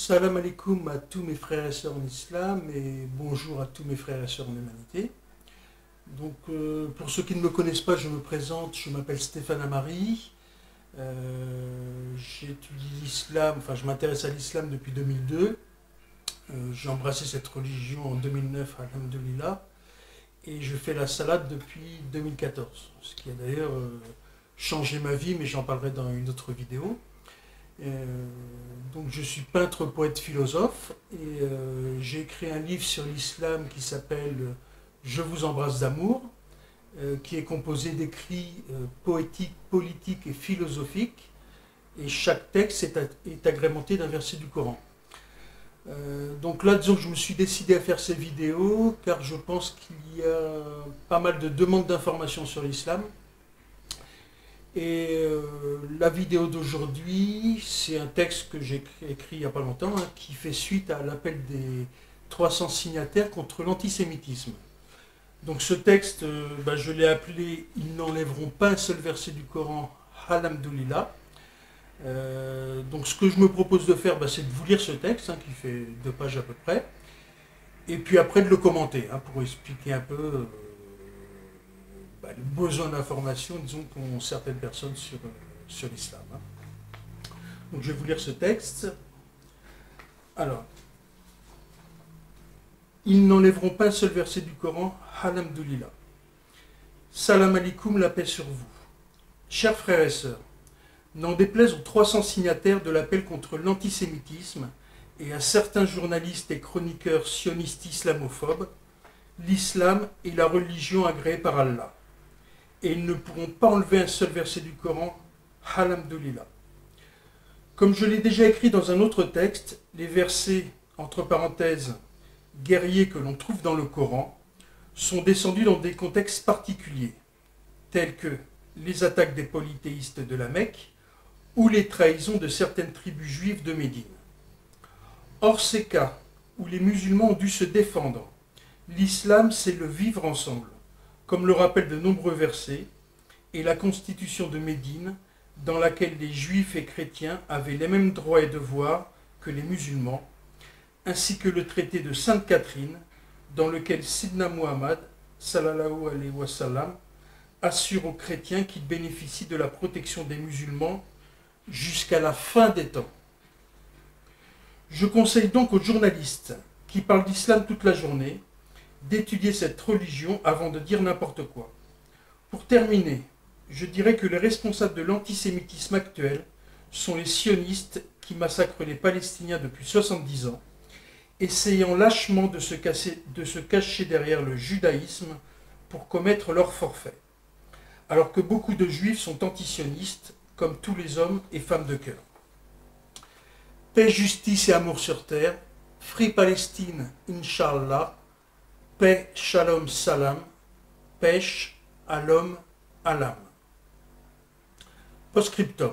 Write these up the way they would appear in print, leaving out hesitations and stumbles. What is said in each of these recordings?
Salam alaikum à tous mes frères et sœurs en islam et bonjour à tous mes frères et sœurs en humanité. Pour ceux qui ne me connaissent pas, je me présente, je m'appelle Stéphane Amari. J'étudie l'islam, enfin je m'intéresse à l'islam depuis 2002. J'ai embrassé cette religion en 2009, alhamdoulilah, et je fais la salade depuis 2014, ce qui a d'ailleurs changé ma vie, mais j'en parlerai dans une autre vidéo. Donc je suis peintre, poète, philosophe et j'ai écrit un livre sur l'islam qui s'appelle Je vous embrasse d'amour, qui est composé d'écrits poétiques, politiques et philosophiques, et chaque texte est agrémenté d'un verset du Coran. Donc là, disons que je me suis décidé à faire ces vidéos car je pense qu'il y a pas mal de demandes d'informations sur l'islam. Et la vidéo d'aujourd'hui, c'est un texte que j'ai écrit il n'y a pas longtemps, qui fait suite à l'appel des 300 signataires contre l'antisémitisme. Donc ce texte, je l'ai appelé « Ils n'enlèveront pas un seul verset du Coran, alhamdoulilah ». Donc ce que je me propose de faire, c'est de vous lire ce texte, qui fait 2 pages à peu près, et puis après de le commenter, pour expliquer un peu le besoin d'information, disons, qu'ont certaines personnes sur l'islam. Donc je vais vous lire ce texte. Alors, ils n'enlèveront pas un seul verset du Coran, alhamdoulilah. Salam alaikum, la paix sur vous. Chers frères et sœurs, n'en déplaise aux 300 signataires de l'appel contre l'antisémitisme et à certains journalistes et chroniqueurs sionistes islamophobes, l'islam est la religion agréée par Allah. Et ils ne pourront pas enlever un seul verset du Coran, alhamdoulilah. Comme je l'ai déjà écrit dans un autre texte, les versets, entre parenthèses, guerriers que l'on trouve dans le Coran, sont descendus dans des contextes particuliers, tels que les attaques des polythéistes de la Mecque ou les trahisons de certaines tribus juives de Médine. Hors ces cas où les musulmans ont dû se défendre, l'islam c'est le vivre ensemble, comme le rappellent de nombreux versets, et la constitution de Médine, dans laquelle les juifs et chrétiens avaient les mêmes droits et devoirs que les musulmans, ainsi que le traité de Sainte Catherine, dans lequel Sidna Muhammad, sallallahu alayhi wa sallam, assure aux chrétiens qu'ils bénéficient de la protection des musulmans jusqu'à la fin des temps. Je conseille donc aux journalistes qui parlent d'islam toute la journée d'étudier cette religion avant de dire n'importe quoi. Pour terminer, je dirais que les responsables de l'antisémitisme actuel sont les sionistes qui massacrent les Palestiniens depuis 70 ans, essayant lâchement de se cacher derrière le judaïsme pour commettre leur forfait, alors que beaucoup de juifs sont antisionistes, comme tous les hommes et femmes de cœur. Paix, justice et amour sur terre, Free Palestine, Inch'Allah, paix, shalom, salam, pêche à l'homme, à l'âme. Postscriptum.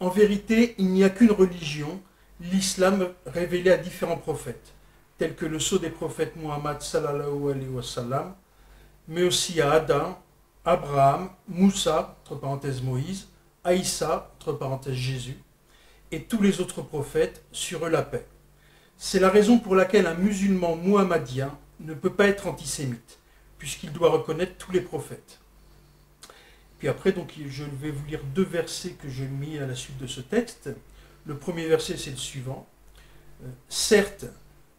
En vérité, il n'y a qu'une religion, l'islam révélé à différents prophètes, tels que le sceau des prophètes Muhammad sallallahu alayhi wa sallam, mais aussi à Adam, Abraham, Moussa, entre parenthèses Moïse, Aïssa, entre parenthèses Jésus, et tous les autres prophètes, sur eux la paix. C'est la raison pour laquelle un musulman muhammadien ne peut pas être antisémite, puisqu'il doit reconnaître tous les prophètes. Puis après, donc, je vais vous lire 2 versets que j'ai mis à la suite de ce texte. Le premier verset, c'est le suivant. Certes,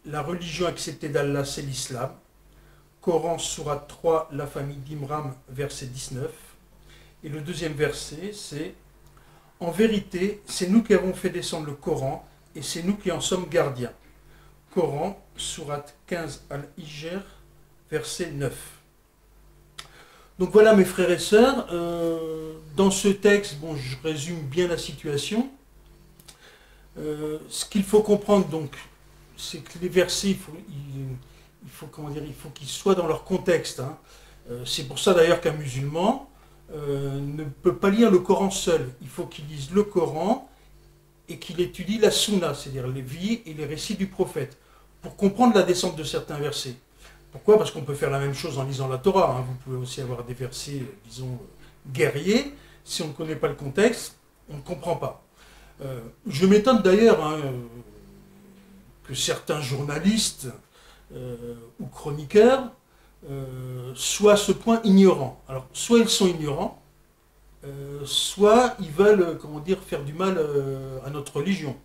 la religion acceptée d'Allah, c'est l'islam. Coran, sourate 3, la famille d'Imram, verset 19. Et le deuxième verset, c'est « En vérité, c'est nous qui avons fait descendre le Coran, et c'est nous qui en sommes gardiens. » Coran, sourate 15 al-Hijr, verset 9. Donc voilà mes frères et sœurs, dans ce texte, je résume bien la situation. Ce qu'il faut comprendre donc, c'est que les versets, il faut qu'ils soient dans leur contexte. C'est pour ça d'ailleurs qu'un musulman ne peut pas lire le Coran seul. Il faut qu'il lise le Coran et qu'il étudie la Sunna, c'est-à-dire les vies et les récits du prophète, pour comprendre la descente de certains versets. Pourquoi? Parce qu'on peut faire la même chose en lisant la Torah. Vous pouvez aussi avoir des versets, disons, guerriers. Si on ne connaît pas le contexte, on ne comprend pas. Je m'étonne d'ailleurs, que certains journalistes ou chroniqueurs soient à ce point ignorants. Alors, soit ils sont ignorants, soit ils veulent, comment dire, faire du mal à notre religion.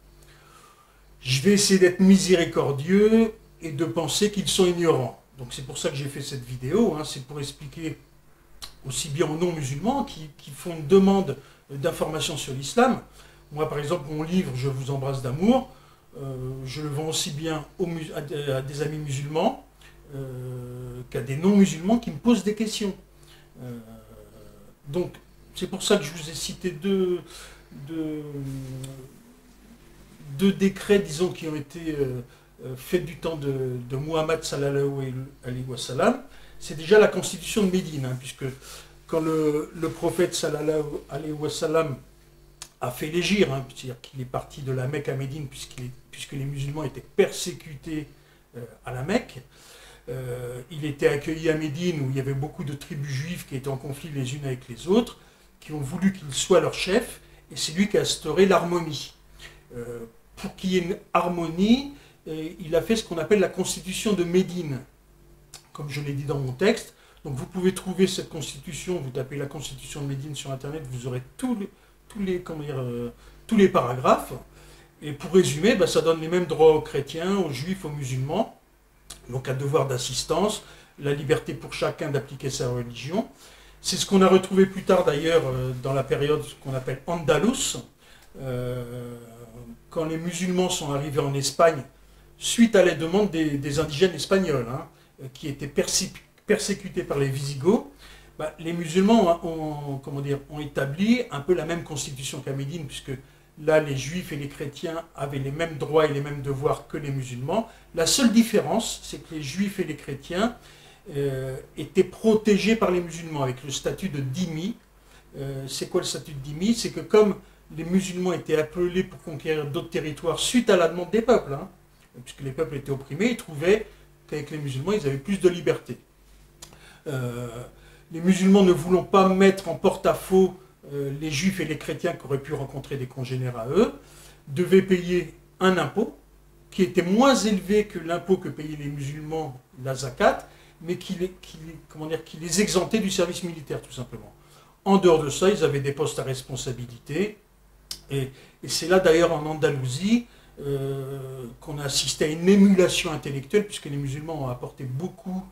Je vais essayer d'être miséricordieux et de penser qu'ils sont ignorants. Donc c'est pour ça que j'ai fait cette vidéo, hein, c'est pour expliquer aussi bien aux non-musulmans qui font une demande d'informations sur l'islam. Moi par exemple, mon livre « Je vous embrasse d'amour », je le vends aussi bien à des amis musulmans qu'à des non-musulmans qui me posent des questions. Donc c'est pour ça que je vous ai cité deux décrets, disons, qui ont été faits du temps de Muhammad sallallahu alayhi wa sallam. C'est déjà la constitution de Médine, hein, puisque quand le prophète sallallahu alayhi wa sallam a fait l'hégire, hein, c'est-à-dire qu'il est parti de la Mecque à Médine, puisque les musulmans étaient persécutés à la Mecque, il était accueilli à Médine où il y avait beaucoup de tribus juives qui étaient en conflit les unes avec les autres, qui ont voulu qu'il soit leur chef, et c'est lui qui a instauré l'harmonie. Pour qu'il y ait une harmonie, il a fait ce qu'on appelle la constitution de Médine, comme je l'ai dit dans mon texte. Donc vous pouvez trouver cette constitution, vous tapez la constitution de Médine sur internet, vous aurez tous les paragraphes. Et pour résumer, ça donne les mêmes droits aux chrétiens, aux juifs, aux musulmans. Donc un devoir d'assistance, la liberté pour chacun d'appliquer sa religion. C'est ce qu'on a retrouvé plus tard d'ailleurs dans la période qu'on appelle Andalous, quand les musulmans sont arrivés en Espagne, suite à la demande des indigènes espagnols, hein, qui étaient persécutés par les Visigoths, les musulmans ont établi un peu la même constitution qu'à Médine, puisque là, les juifs et les chrétiens avaient les mêmes droits et les mêmes devoirs que les musulmans. La seule différence, c'est que les juifs et les chrétiens étaient protégés par les musulmans avec le statut de dhimmi. C'est quoi le statut de dhimmi? C'est que comme les musulmans étaient appelés pour conquérir d'autres territoires suite à la demande des peuples, hein, puisque les peuples étaient opprimés, ils trouvaient qu'avec les musulmans, ils avaient plus de liberté. Les musulmans ne voulant pas mettre en porte-à-faux les juifs et les chrétiens qui auraient pu rencontrer des congénères à eux, devaient payer un impôt qui était moins élevé que l'impôt que payaient les musulmans, la zakat, mais qui les exemptait du service militaire, tout simplement. En dehors de ça, ils avaient des postes à responsabilité. Et c'est là d'ailleurs en Andalousie qu'on a assisté à une émulation intellectuelle, puisque les musulmans ont apporté beaucoup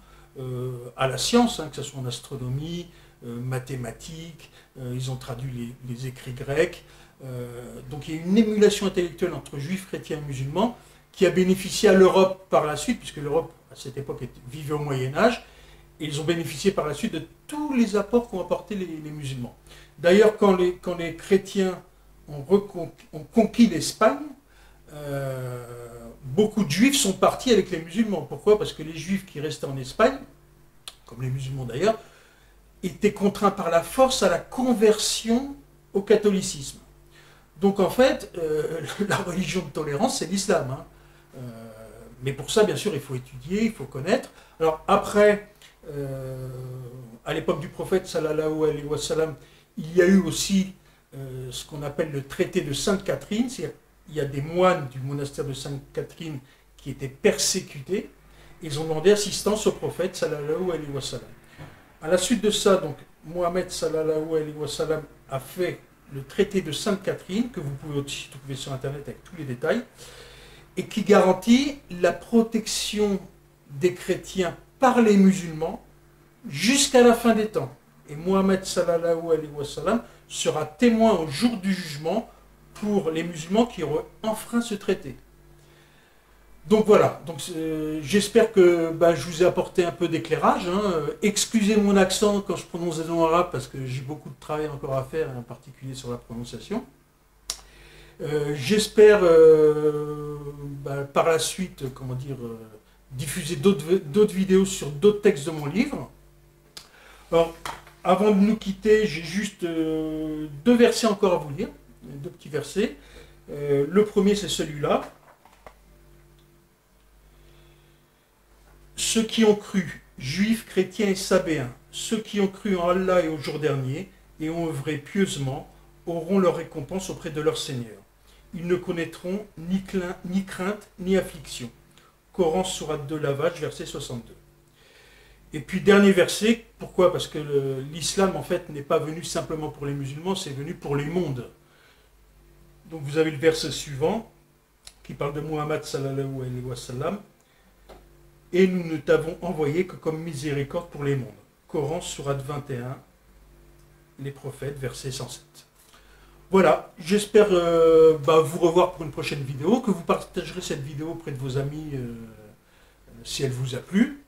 à la science, hein, que ce soit en astronomie, mathématiques, ils ont traduit les écrits grecs. Donc il y a une émulation intellectuelle entre juifs, chrétiens et musulmans qui a bénéficié à l'Europe par la suite, puisque l'Europe à cette époque vivait au Moyen-Âge, et ils ont bénéficié par la suite de tous les apports qu'ont apportés les musulmans. D'ailleurs, quand les chrétiens ont conquis l'Espagne, beaucoup de juifs sont partis avec les musulmans. Pourquoi? Parce que les juifs qui restaient en Espagne, comme les musulmans d'ailleurs, étaient contraints par la force à la conversion au catholicisme. Donc en fait, la religion de tolérance, c'est l'islam. Hein. Mais pour ça, bien sûr, il faut étudier, il faut connaître. Alors après, à l'époque du prophète, sallallahu alayhi wa sallam, il y a eu aussi ce qu'on appelle le traité de Sainte-Catherine. C'est-à-dire il y a des moines du monastère de Sainte-Catherine qui étaient persécutés. Ils ont demandé assistance au prophète, sallallahu alayhi wa sallam. À la suite de ça, donc, Mohammed, sallallahu alayhi wa sallam, a fait le traité de Sainte-Catherine, que vous pouvez aussi trouver sur Internet avec tous les détails, et qui garantit la protection des chrétiens par les musulmans jusqu'à la fin des temps. Et Mohammed sallallahu alayhi wa sallam sera témoin au jour du jugement pour les musulmans qui auraient enfreint ce traité. Donc voilà, j'espère que je vous ai apporté un peu d'éclairage. Hein. Excusez mon accent quand je prononce des noms arabes parce que j'ai beaucoup de travail encore à faire, en particulier sur la prononciation. J'espère par la suite, diffuser d'autres vidéos sur d'autres textes de mon livre. Alors, avant de nous quitter, j'ai juste deux versets encore à vous lire, deux petits versets. Le premier, c'est celui-là. Ceux qui ont cru, juifs, chrétiens et sabéens, ceux qui ont cru en Allah et au jour dernier et ont œuvré pieusement, auront leur récompense auprès de leur Seigneur. ils ne connaîtront ni crainte ni affliction. Coran, sourate 2, Lavage, verset 62. Et puis dernier verset, pourquoi? Parce que l'islam en fait n'est pas venu simplement pour les musulmans, c'est venu pour les mondes. Donc vous avez le verset suivant, qui parle de Muhammad sallallahu alayhi wa sallam, et nous ne t'avons envoyé que comme miséricorde pour les mondes. Coran, sourate 21, les prophètes, verset 107. Voilà, j'espère vous revoir pour une prochaine vidéo, que vous partagerez cette vidéo auprès de vos amis si elle vous a plu.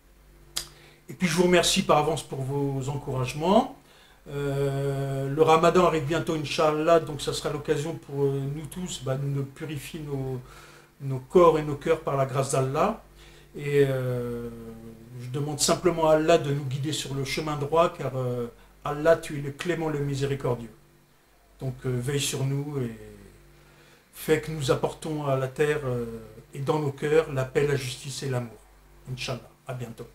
Et puis je vous remercie par avance pour vos encouragements. Le Ramadan arrive bientôt, Inch'Allah, donc ça sera l'occasion pour nous tous de purifier nos corps et nos cœurs par la grâce d'Allah. Et je demande simplement à Allah de nous guider sur le chemin droit, car Allah, tu es le clément, le miséricordieux. Donc veille sur nous et fais que nous apportons à la terre et dans nos cœurs la paix, la justice et l'amour. Inch'Allah, à bientôt.